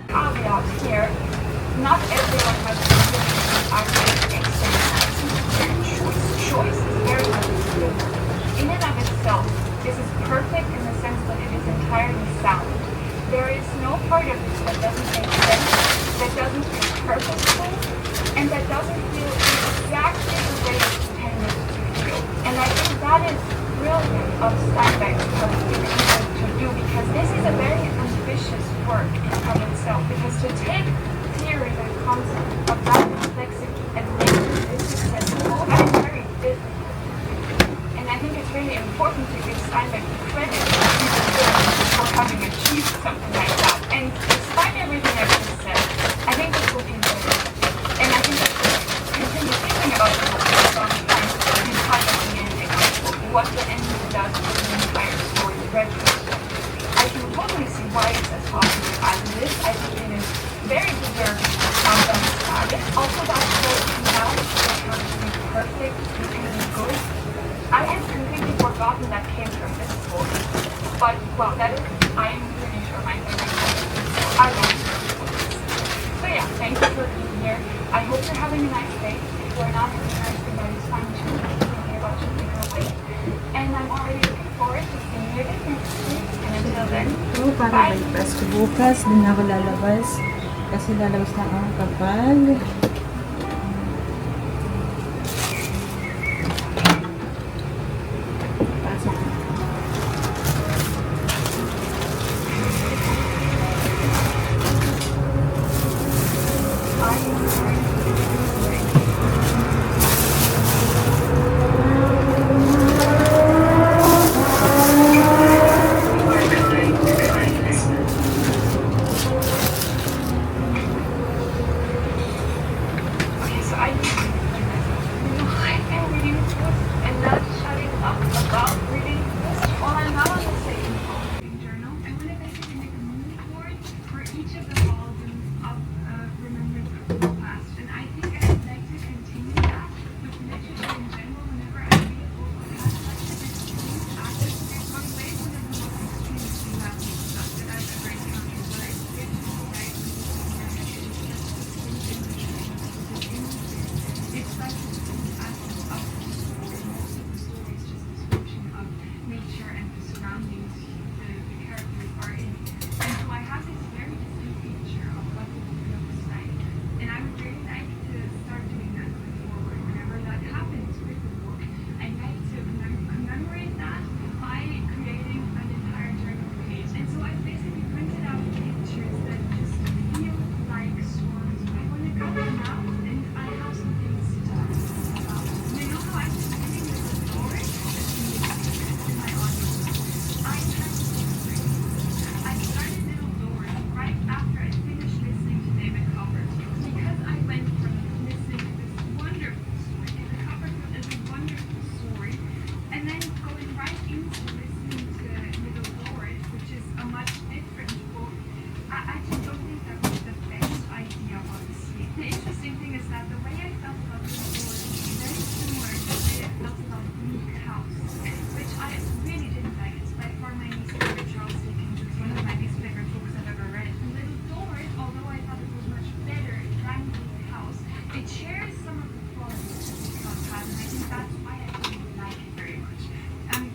Caveat here, not everyone has artistic choice is very understood. In and of itself, this is perfect in the sense that it is entirely sound. There is no part of it that doesn't make sense, that doesn't feel purposeful, and that doesn't feel exactly the way it's intended to feel. And I think that is brilliant of Steinbeck's to do, because this is a very ambitious work in and of itself, because to take theory and concept of that complexity and make it successful, that is very difficult. And I think it's really important to give Steinbeck credit for having achieved something like that. And despite everything I've just said, I think this will be very good. And I think that continue thinking about the book for a long time and highlighting the ending, what the ending does for the entire story, the retrospect. I can totally see why it's as popular as it is. I think it is very deserved. Also that whole analysis has to be perfect, really good. I had completely forgotten that came from this book. But, well, that is, I am pretty sure my favorite book. I love this. So yeah, thank you for being here. I hope you're having a nice day. If you're not having a nice day, that is fine too. Thinking about something away. And I'm already looking forward to seeing you again next week. And until then, para bypass ko bukas, din ako lalabas. Kasi lalabas na ako kapag each of the volumes of Remembrance of the Past. And I think I would like to continue that with literature in general. Whenever I read a book that has such an extreme atmosphere, going way one of the most extreme tsunami stuff that I've ever encountered, but I get to write it's like the aspect of the story. Most of the story is just a description of nature and the surroundings the characters are in. And so I have this very distinct picture of what the book looks like. And I would really like to start doing that going forward. Whenever that happens with the book, I'd like to commemorate that by creating an entire journal page. And so I basically printed out pictures that just feel like stories. I want to cut them out and I have some things to talk about. And I know how I've been reading this story in my audio. I tried to be free. I started Little Doors right after I finished listening to David Copperfield because I went from listening to this wonderful story. David Copperfield is a wonderful story, and then going right into listening to Little Doors, which is a much different book. I just don't think that was the best idea, honestly. The interesting thing is that the way I felt about Little Doors is very similar to the way I felt about Bleak House, which I really didn't like. It's by far my least favorite Charles Dickens. It's one of my least favorite books I've ever read. Little Doors, although I thought it was much better than Bleak House, it shares some of the qualities that Bleak House has, and I think that's why I didn't like it very much.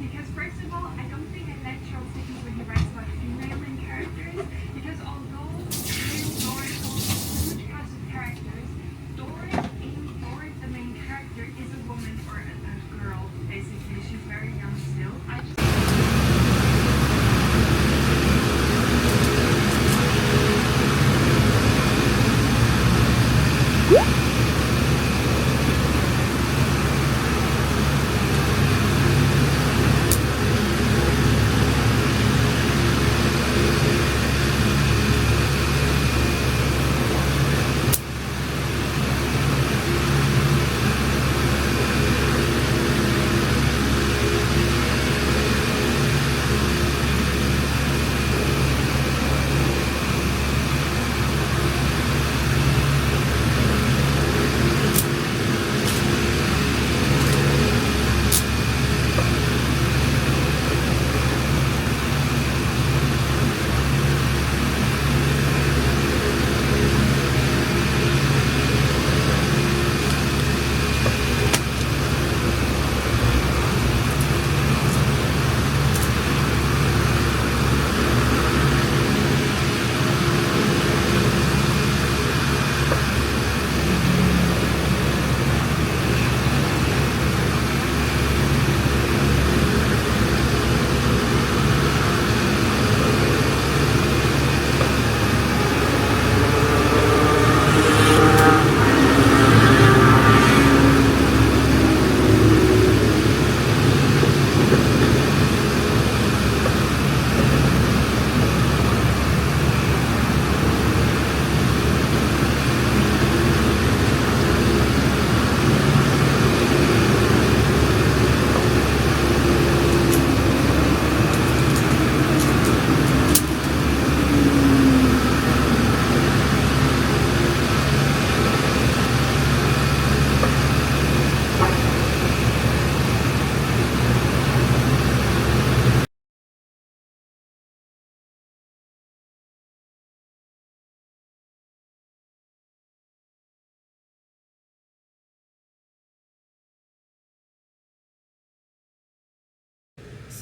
Because first of all, I don't think I like Charles Dickens when he writes about female main characters, because although Little Doris holds a huge cast of characters, Doris, the main character, is a woman or a girl, basically. She's very young still. I just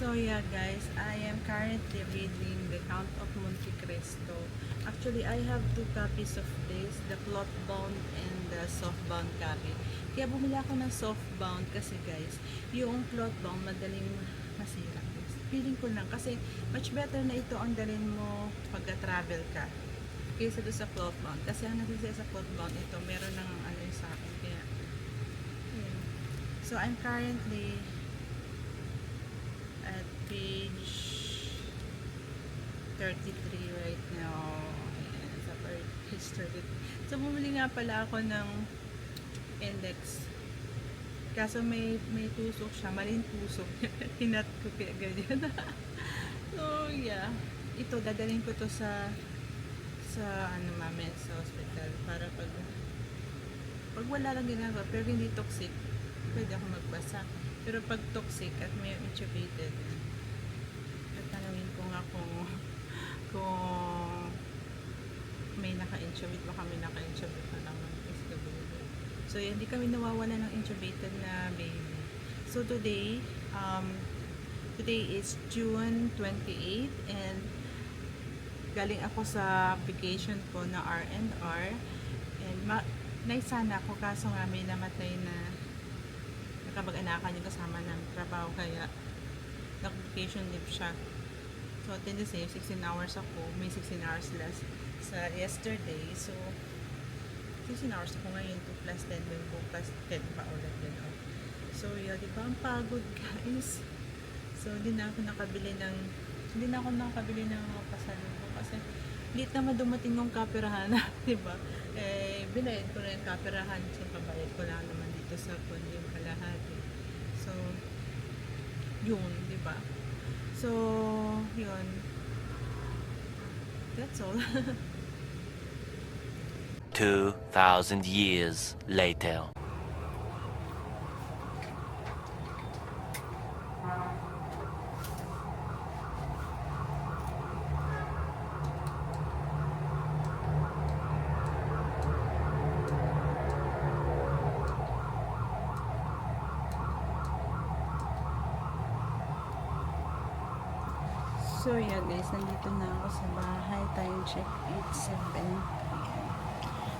So yeah guys, I am currently reading The Count of Monte Cristo. Actually, I have two copies of this, the cloth bound and the soft bound copy. Kaya bumili ako ng soft bound kasi guys, yung cloth bound madaling masira. Feeling ko lang kasi much better na ito ang dalhin mo pagka-travel ka kaysa doon sa cloth bound. Kasi ang nagsisaya sa cloth bound, ito meron ng ano sa akin. Kaya, yeah. So I'm currently at page 33 right now. Ayan, sa page 33. So, bumili nga pala ako ng index. Kaso may tusok siya. Maling tusok. Hinat ko kaya ganyan. So, yeah. Ito, dadalhin ko to sa sa ano namin sa hospital para pag wala lang ginagawa pero hindi toxic, pwede ako magbasa. Pero pag toxic at may intubated, tatanungin ko nga kung may naka-intubate, baka may naka-intubate na lang ng SWD. So hindi kami nawawala ng intubated na baby. So today is June 28 and galing ako sa vacation ko na R&R and naisana ako kaso nga may namatay na nakabag-anakan yung kasama ng trabaho kaya nag-vacation leave siya. So at the same 16 hours ako, may 16 hours less sa yesterday. So 16 hours ako ngayon, 2 plus 10 then bukas 10 pa ulit din ako. So yun, di ba ang pagod guys. So hindi na ako nakabili ng mga pasalubong kasi late naman dumating yung kapirahan, di ba? Binayad ko na yung kapirahan, so kabayad ko lang naman dito sa kundi yung kalahati. So yun, di ba? So yun, that's all. 2,000 years later. So yeah guys, nandito na ako sa bahay. Time check 8:07 p.m.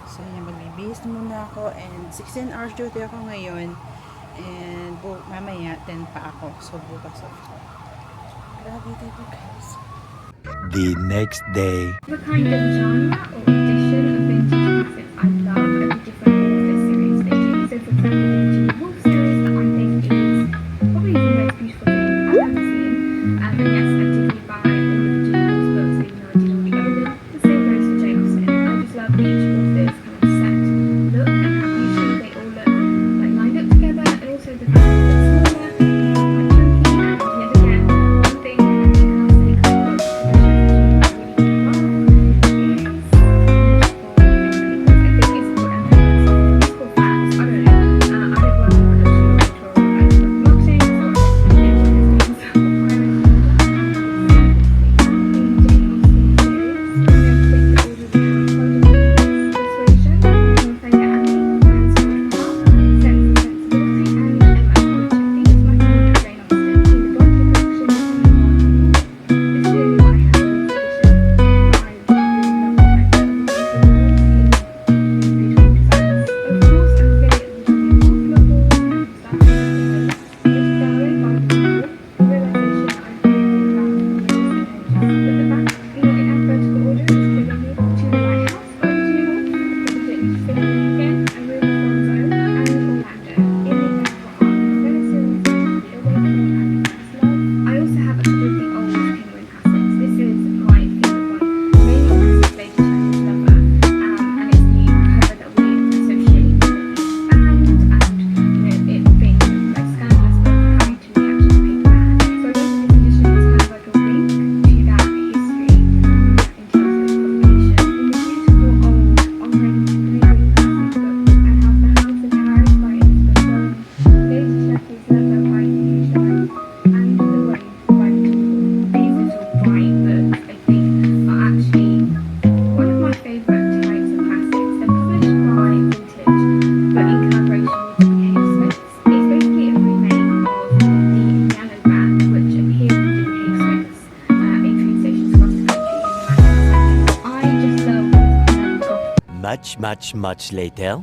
So yan, magbibihis muna ako and 16 hours duty ako ngayon and mamaya 10 pa ako. So bukas ako. Grabe dito guys. The next day. The kind of genre or edition of vintage classics I love are the different author series they do. So for example, the Virginia Woolf series that I think is probably the most beautiful thing I've ever seen. And yes, I did buy all of Virginia Woolf's books even though I didn't already own them. The same goes for Jane Austen. I just love each author's kind of set look and how beautiful they all look like lined up together, and also the fact that it's smaller, quite chunky, and yet again, one thing I think I'll say kind of books that really Much later.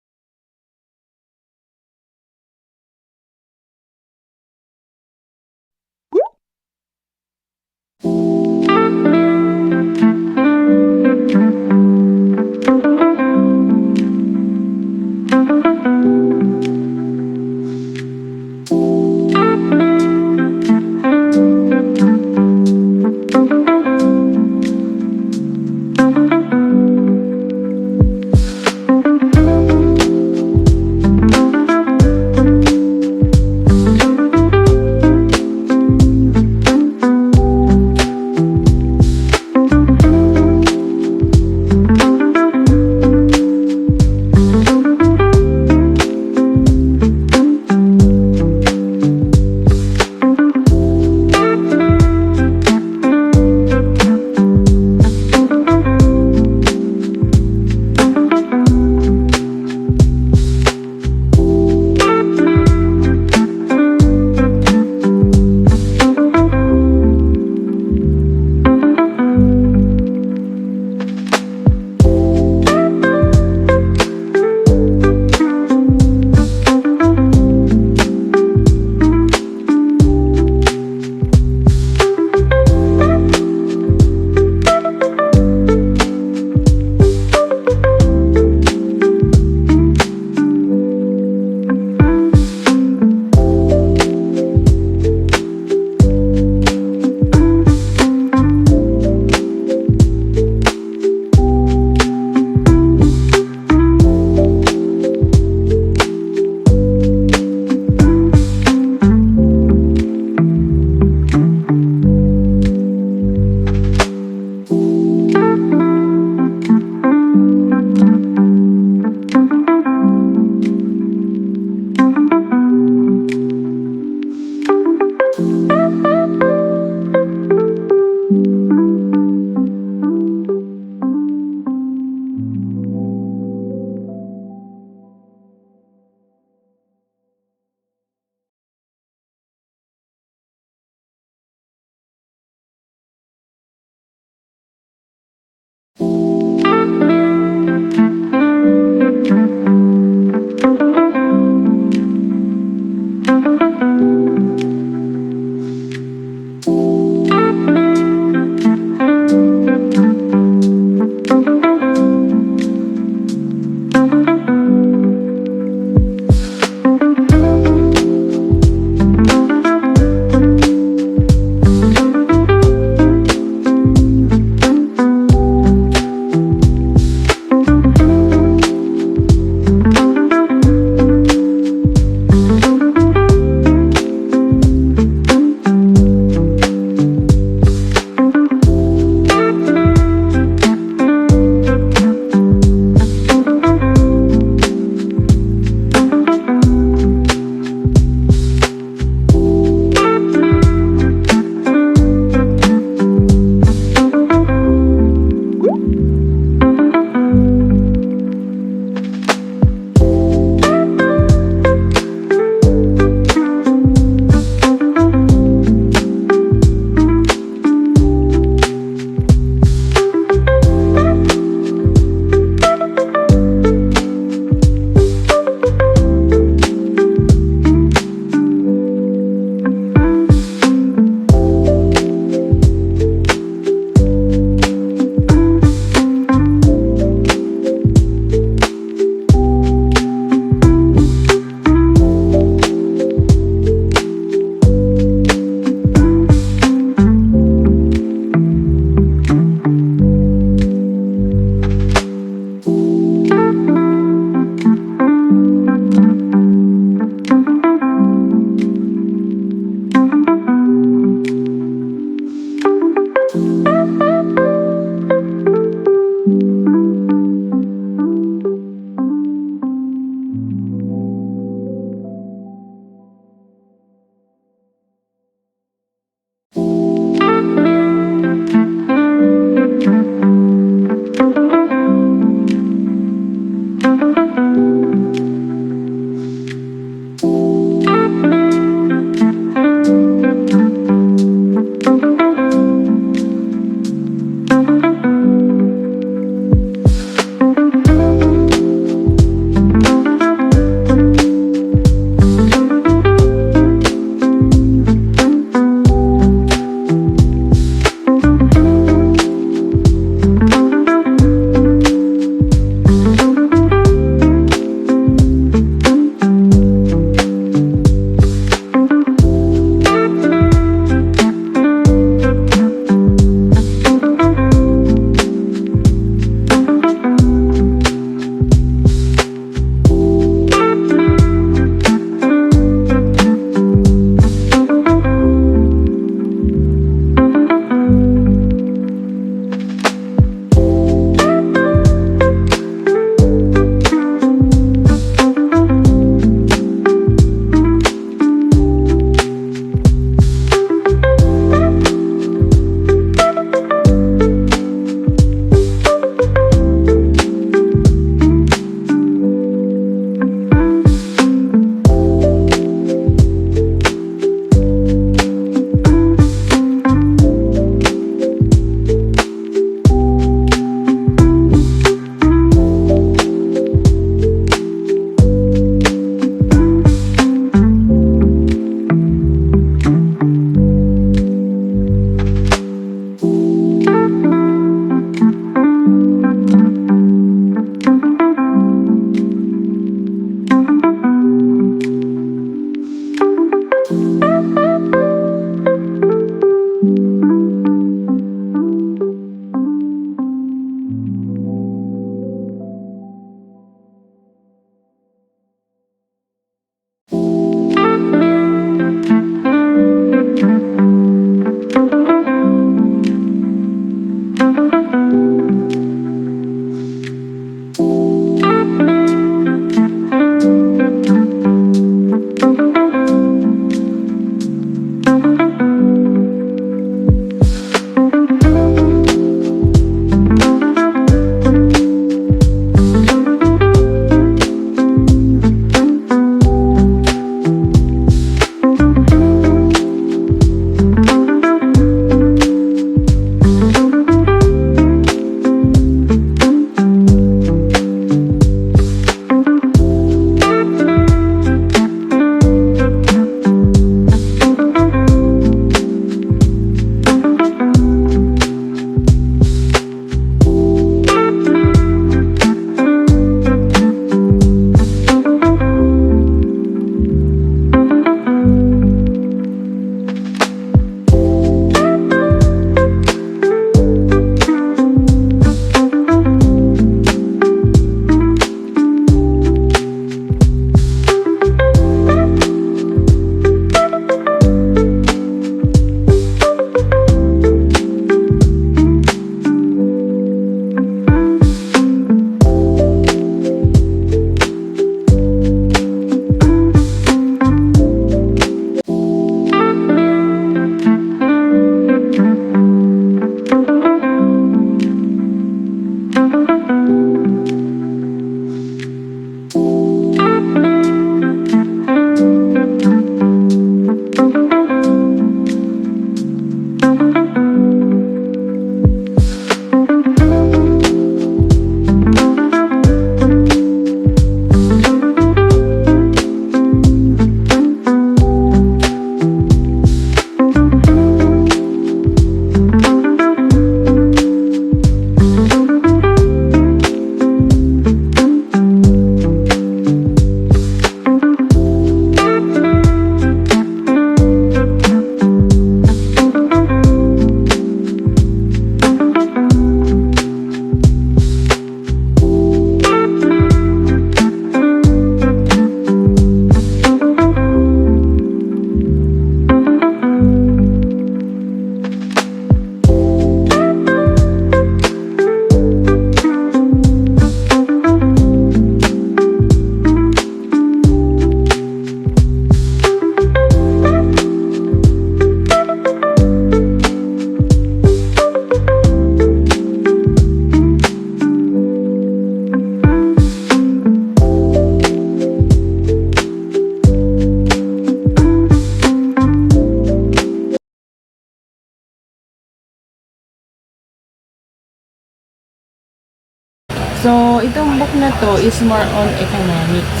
So, itong book na to is more on economics.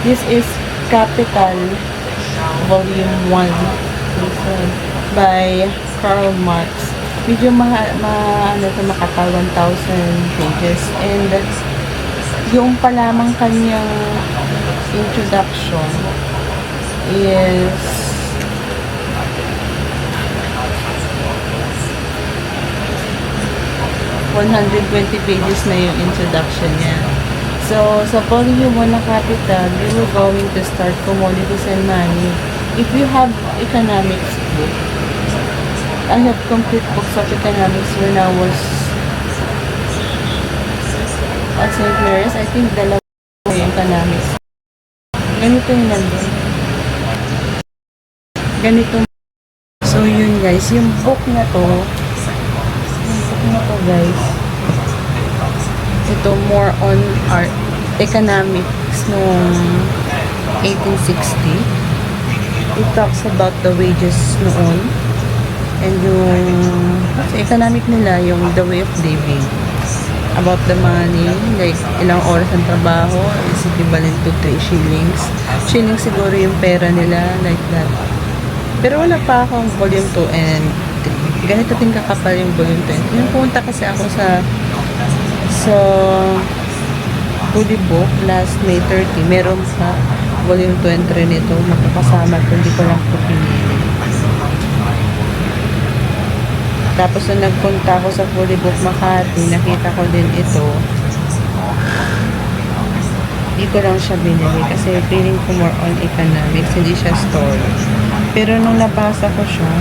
This is Capital Volume 1 by Karl Marx. Medyo makata 1,000 pages. And yung pa lamang kanyang introduction is 120 pages na yung introduction niya. So, sa volume 1 na Capital, we were going to start commodities and money. If you have economics book, I have complete books of economics when I was at St. Mary's. I think dalawa yung economics. Ganito yung nandun. Ganito. So, yun guys. Yung book na to, guys, ito more on art economics noong 1860. It talks about the wages noon and yung economic nila, yung the way of living, about the money, like ilang oras ng trabaho is equivalent to 3 shillings. Shillings siguro yung pera nila, like that. Pero wala pa akong volume 2 and 3. Ganito din kakapal yung volume 2. Yung punta kasi ako sa Holy Book last May 30. Meron sa volume 2 and 3 nito. Makakasama ito. Hindi ko lang ito pinili. Tapos nung nagpunta ako sa Holy Book Makati, nakita ko din ito. Hindi ko lang siya binili kasi feeling ko more on economics. Hindi siya story. Pero nung nabasa ko siya,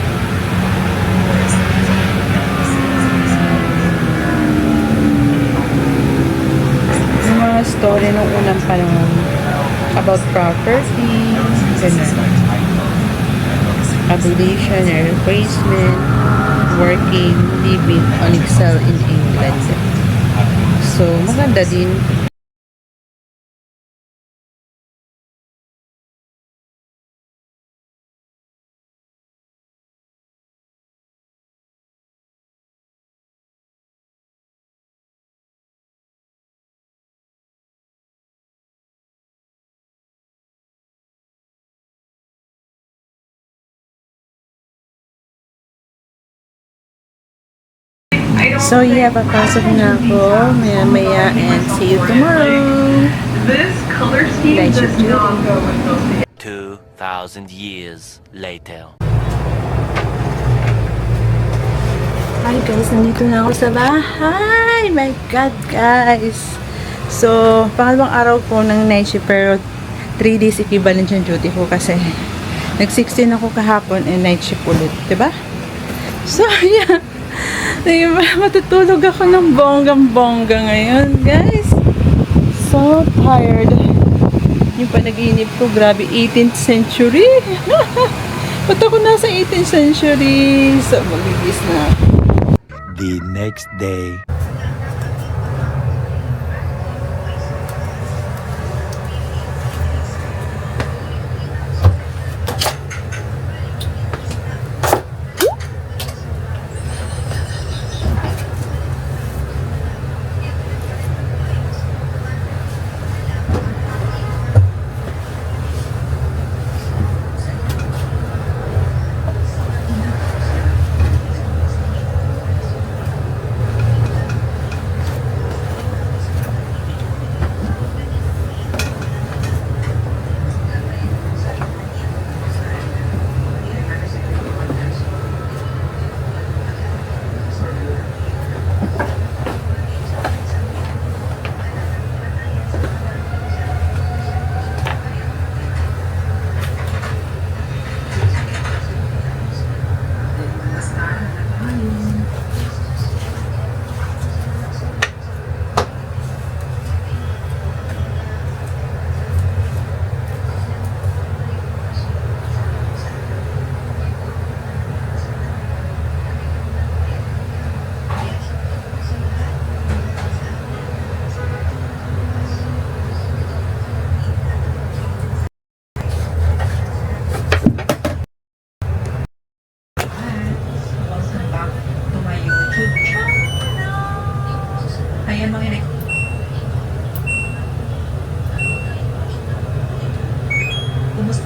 yung mga story nung unang panahon about property, ganun. Abolition, replacement, working, living on Excel in England. So, maganda din. So yeah, papasok na ako maya-maya and see you tomorrow. This color scheme Night does shift not go with those. 2,000 years later. Hi guys, nandito na ako sa bahay. My God guys. So, pangalawang araw ko ng night shift pero 3 days equivalent yung duty ko kasi nag-16 ako kahapon and night shift ulit. Diba? So, yeah. Matutulog ako ng bonggang-bongga ngayon, guys. So tired. Yung panaginip ko, grabe, 18th century. Ba't ako nasa 18th century? So, magigis na. The next day.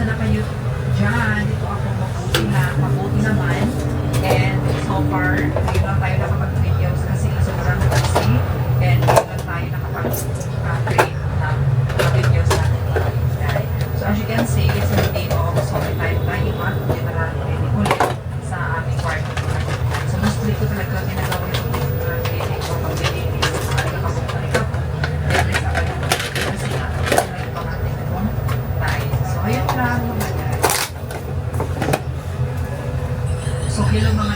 Kamusta na kayo dyan? Dito ako mabuti naman. And so far, ngayon lang tayo nakapag-videos kasi sobrang busy. And ngayon lang tayo nakapag-create ng videos natin. Okay? So as you can see, it's a day of summertide tayo. Dito na natin ulit sa aming kwarto. So mostly ko talaga ginagawa yung cleaning ko pag-cleaning. Nakapagpunta ako. Every sa kanya. Kasi nga, may pangating kong tayo. So ayun lang mga guys. So hello mga